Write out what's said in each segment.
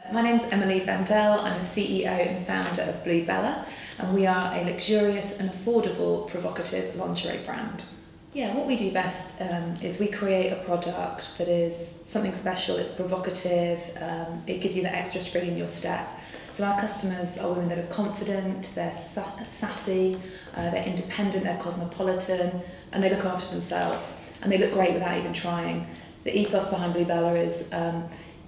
My name's Emily Bendell. I'm the CEO and founder of Bluebella, and we are a luxurious and affordable provocative lingerie brand. Yeah, what we do best is we create a product that is something special, it's provocative, it gives you the extra spring in your step. So our customers are women that are confident, they're sassy, they're independent, they're cosmopolitan, and they look after themselves. And they look great without even trying. The ethos behind Bluebella is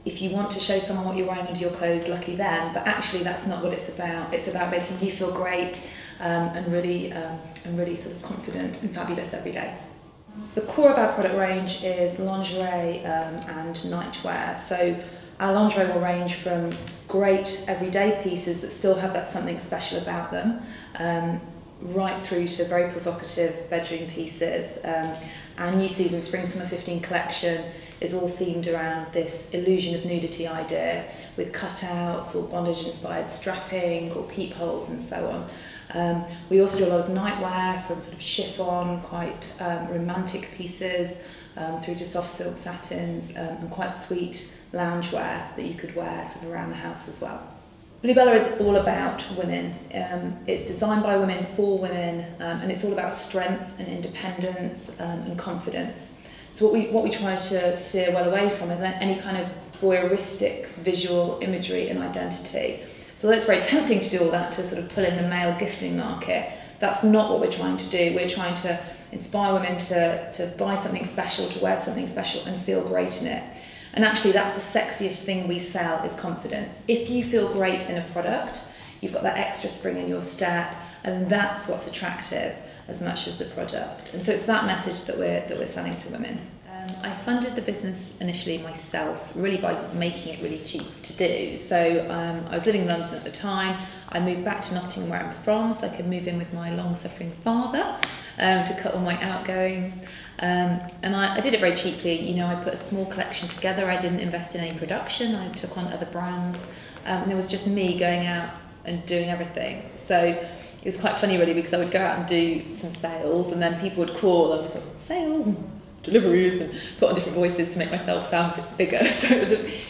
if you want to show someone what you're wearing under your clothes, lucky them, but actually that's not what it's about. It's about making you feel great and really sort of confident and fabulous every day. The core of our product range is lingerie and nightwear. So our lingerie will range from great everyday pieces that still have that something special about them, right through to very provocative bedroom pieces. Our new season Spring Summer 15 collection is all themed around this illusion of nudity idea, with cutouts or bondage inspired strapping or peepholes and so on. We also do a lot of nightwear, from sort of chiffon, quite romantic pieces, through to soft silk satins, and quite sweet loungewear that you could wear sort of around the house as well. Bluebella is all about women. It's designed by women for women, and it's all about strength and independence and confidence. So what we try to steer well away from is any kind of voyeuristic visual imagery and identity. So although it's very tempting to do all that to sort of pull in the male gifting market, that's not what we're trying to do. We're trying to inspire women to buy something special, to wear something special and feel great in it. And actually that's the sexiest thing we sell, is confidence. If you feel great in a product, you've got that extra spring in your step, and that's what's attractive as much as the product. And so it's that message that we're selling to women. I funded the business initially myself, really by making it really cheap to do. So I was living in London at the time. I moved back to Nottingham, where I'm from, so I could move in with my long-suffering father to cut all my outgoings. And I did it very cheaply. You know, I put a small collection together. I didn't invest in any production. I took on other brands, and there was just me going out and doing everything. So it was quite funny, really, because I would go out and do some sales, and then people would call and was like, sales and deliveries, and put on different voices to make myself sound a bit bigger. So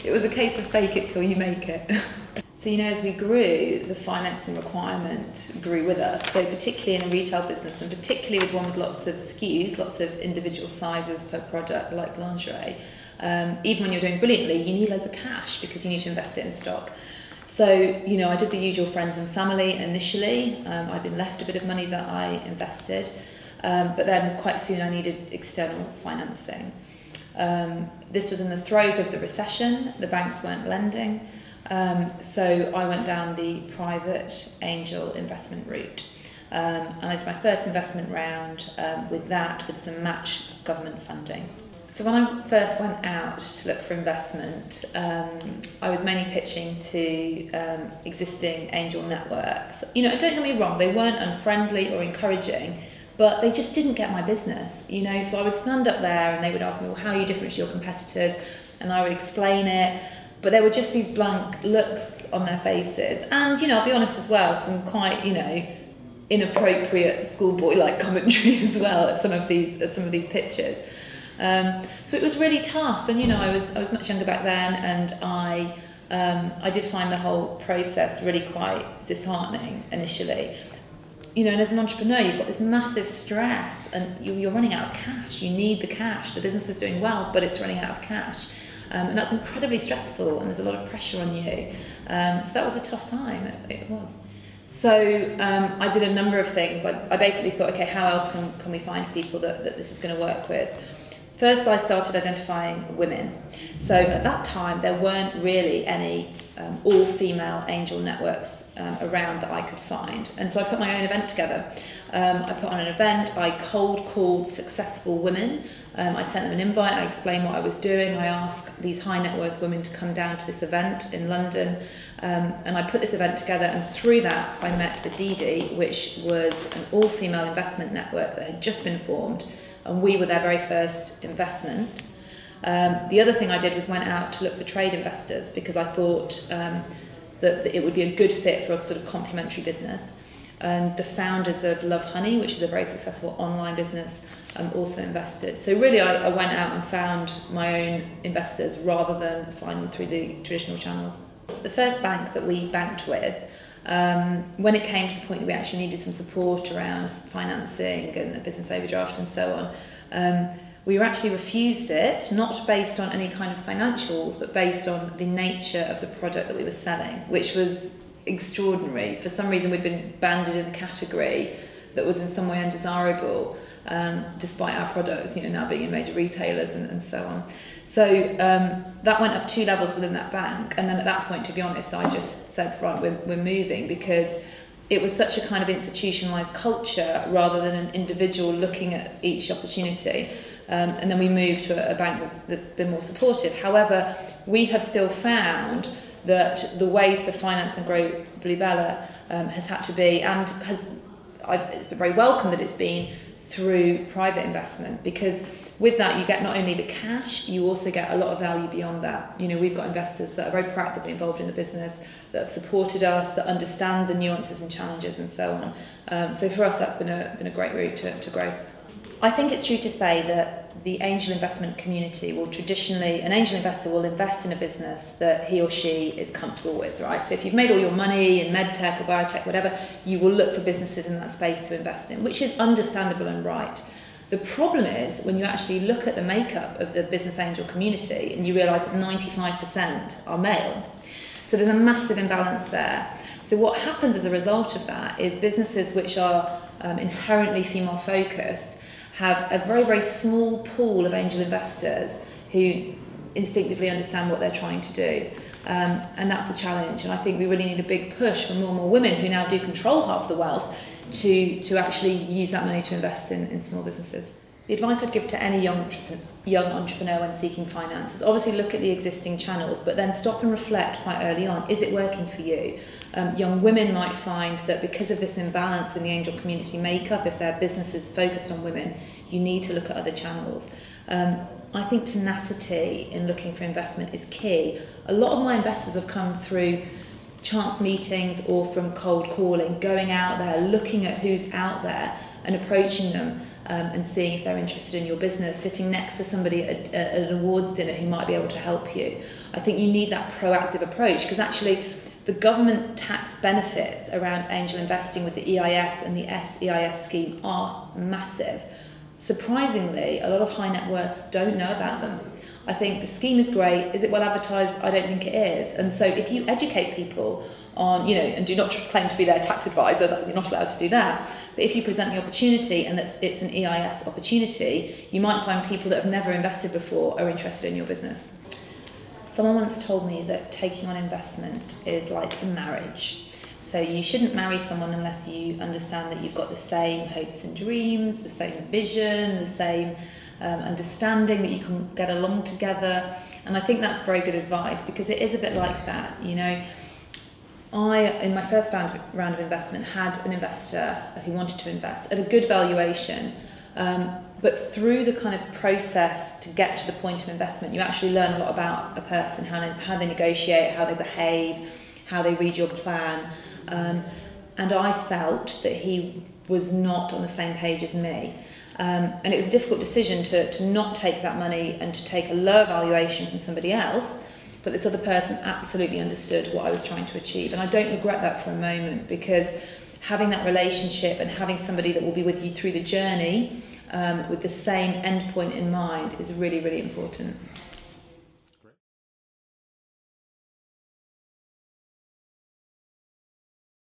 it was a case of fake it till you make it. So, you know, as we grew, the financing requirement grew with us. So particularly in a retail business, and particularly with one with lots of SKUs, lots of individual sizes per product, like lingerie, even when you're doing brilliantly, you need loads of cash because you need to invest it in stock. So, you know, I did the usual friends and family initially. I'd been left a bit of money that I invested, but then quite soon I needed external financing. This was in the throes of the recession. The banks weren't lending. So I went down the private angel investment route, and I did my first investment round with some match government funding. So when I first went out to look for investment, I was mainly pitching to existing angel networks. You know, don't get me wrong, they weren't unfriendly or encouraging, but they just didn't get my business, you know. So I would stand up there and they would ask me, well, how are you different to your competitors? And I would explain it. But there were just these blank looks on their faces. And, you know, I'll be honest as well, some quite, you know, inappropriate schoolboy-like commentary as well at some of these pitches. So it was really tough. And, you know, I was much younger back then, and I did find the whole process really quite disheartening initially. You know, and as an entrepreneur, you've got this massive stress, and you're running out of cash. You need the cash. The business is doing well, but it's running out of cash. And that's incredibly stressful, and there's a lot of pressure on you. So that was a tough time, it was. So I did a number of things. I basically thought, okay, how else can we find people that this is going to work with? First, I started identifying women. So at that time, there weren't really any all-female angel networks around that I could find. And so I put my own event together. I put on an event, I cold called successful women. I sent them an invite, I explained what I was doing. I asked these high net worth women to come down to this event in London. And I put this event together, and through that I met Adidi, which was an all-female investment network that had just been formed, and we were their very first investment. The other thing I did was went out to look for trade investors, because I thought that it would be a good fit for a sort of complementary business. And the founders of Love Honey, which is a very successful online business, also invested. So really I went out and found my own investors rather than find them through the traditional channels. The first bank that we banked with, when it came to the point that we actually needed some support around financing and a business overdraft and so on, we were actually refused it, not based on any kind of financials, but based on the nature of the product that we were selling, which was extraordinary. For some reason, we'd been banded in a category that was in some way undesirable, despite our products, now being in major retailers and so on. So that went up 2 levels within that bank, and then at that point, to be honest, I just said, right, we're moving, because it was such a kind of institutionalised culture rather than an individual looking at each opportunity. And then we moved to a bank that's been more supportive. However, we have still found that the way to finance and grow Bluebella has had to be, and it's been very welcome that it's been through private investment, because with that you get not only the cash, you also get a lot of value beyond that. We've got investors that are very proactively involved in the business, that have supported us, that understand the nuances and challenges and so on. So for us, that's been a great route to growth. I think it's true to say that the angel investment community will traditionally, an angel investor will invest in a business that he or she is comfortable with, right? So if you've made all your money in medtech or biotech, whatever, you will look for businesses in that space to invest in, which is understandable and right. The problem is when you actually look at the makeup of the business angel community and you realise that 95% are male. So there's a massive imbalance there. So what happens as a result of that is businesses which are inherently female focused have a very, very small pool of angel investors who instinctively understand what they're trying to do. And that's a challenge. And I think we really need a big push for more and more women who now do control half the wealth to actually use that money to invest in small businesses. The advice I'd give to any young entrepreneur when seeking finance is obviously look at the existing channels, but then stop and reflect quite early on. Is it working for you? Young women might find that because of this imbalance in the angel community makeup, if their business is focused on women, you need to look at other channels. I think tenacity in looking for investment is key. A lot of my investors have come through chance meetings or from cold calling, going out there, looking at who's out there and approaching them and seeing if they're interested in your business, sitting next to somebody at an awards dinner who might be able to help you. I think you need that proactive approach, because actually the government tax benefits around angel investing with the EIS and the SEIS scheme are massive. Surprisingly, a lot of high net worths don't know about them. I think the scheme is great. Is it well advertised? I don't think it is. And so if you educate people on, and do not claim to be their tax advisor, you're not allowed to do that. But if you present the opportunity and that it's an EIS opportunity, you might find people that have never invested before are interested in your business. Someone once told me that taking on investment is like a marriage. So you shouldn't marry someone unless you understand that you've got the same hopes and dreams, the same vision, the same understanding, that you can get along together. And I think that's very good advice, because it is a bit like that. I, in my first round of investment, had an investor who wanted to invest at a good valuation, but through the kind of process to get to the point of investment, you actually learn a lot about a person, how they negotiate, how they behave, how they read your plan. And I felt that he was not on the same page as me. And it was a difficult decision to not take that money and to take a lower valuation from somebody else, but this other person absolutely understood what I was trying to achieve. And I don't regret that for a moment, because having that relationship and having somebody that will be with you through the journey with the same end point in mind is really, really important.